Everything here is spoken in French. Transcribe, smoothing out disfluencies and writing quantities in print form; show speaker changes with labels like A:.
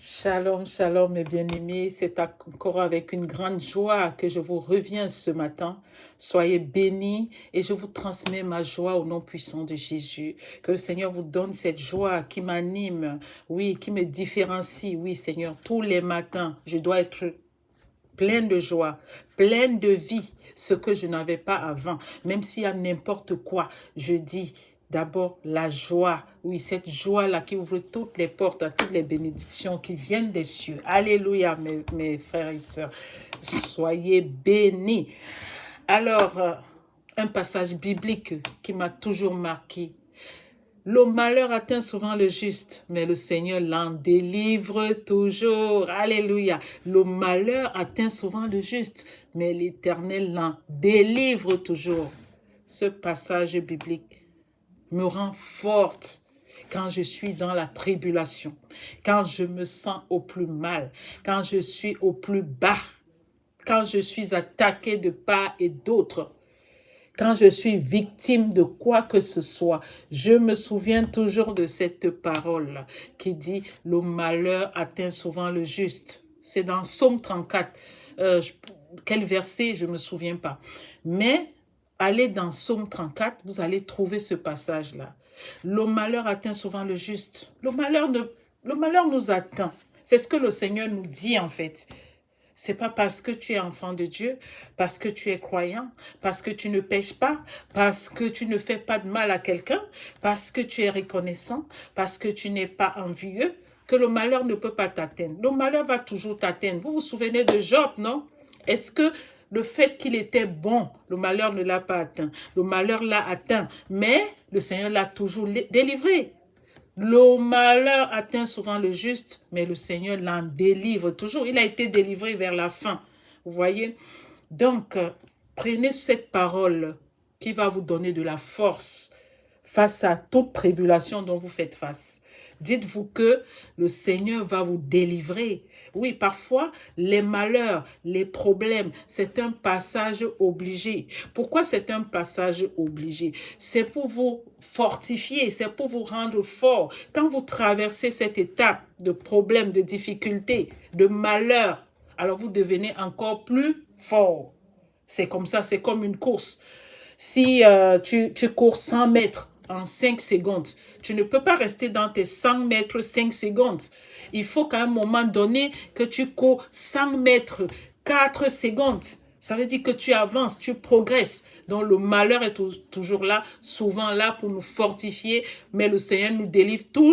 A: Shalom, shalom mes bien-aimés, c'est encore avec une grande joie que je vous reviens ce matin. Soyez bénis et je vous transmets ma joie au nom puissant de Jésus. Que le Seigneur vous donne cette joie qui m'anime, oui, qui me différencie. Oui, Seigneur, tous les matins, je dois être pleine de joie, pleine de vie, ce que je n'avais pas avant. Même s'il y a n'importe quoi, je dis d'abord la joie. Oui, cette joie-là qui ouvre toutes les portes à toutes les bénédictions qui viennent des cieux. Alléluia, mes frères et sœurs. Soyez bénis. Alors, un passage biblique qui m'a toujours marqué. Le malheur atteint souvent le juste, mais le Seigneur l'en délivre toujours. Alléluia. Le malheur atteint souvent le juste, mais l'Éternel l'en délivre toujours. Ce passage biblique me rend forte quand je suis dans la tribulation, quand je me sens au plus mal, quand je suis au plus bas, quand je suis attaqué de part et d'autre. Quand je suis victime de quoi que ce soit, je me souviens toujours de cette parole qui dit « Le malheur atteint souvent le juste ». C'est dans Psaume 34. Quel verset, je ne me souviens pas. Mais allez dans Psaume 34, vous allez trouver ce passage-là. Le malheur atteint souvent le juste. Le malheur nous atteint. C'est ce que le Seigneur nous dit en fait. C'est pas parce que tu es enfant de Dieu, parce que tu es croyant, parce que tu ne pèches pas, parce que tu ne fais pas de mal à quelqu'un, parce que tu es reconnaissant, parce que tu n'es pas envieux, que le malheur ne peut pas t'atteindre. Le malheur va toujours t'atteindre. Vous vous souvenez de Job, non? Est-ce que le fait qu'il était bon, le malheur ne l'a pas atteint? Le malheur l'a atteint, mais le Seigneur l'a toujours délivré. Le malheur atteint souvent le juste, mais le Seigneur l'en délivre toujours. Il a été délivré vers la fin. Vous voyez? Donc, prenez cette parole qui va vous donner de la force face à toute tribulation dont vous faites face. Dites-vous que le Seigneur va vous délivrer. Oui, parfois, les malheurs, les problèmes, c'est un passage obligé. Pourquoi c'est un passage obligé? C'est pour vous fortifier, c'est pour vous rendre fort. Quand vous traversez cette étape de problèmes, de difficultés, de malheurs, alors vous devenez encore plus fort. C'est comme ça, c'est comme une course. Si tu cours 100 mètres en 5 secondes, tu ne peux pas rester dans tes 100 mètres 5 secondes. Il faut qu'à un moment donné que tu cours 100 mètres 4 secondes. Ça veut dire que tu avances, tu progresses. Donc le malheur est toujours là, souvent là pour nous fortifier, mais le Seigneur nous délivre toujours.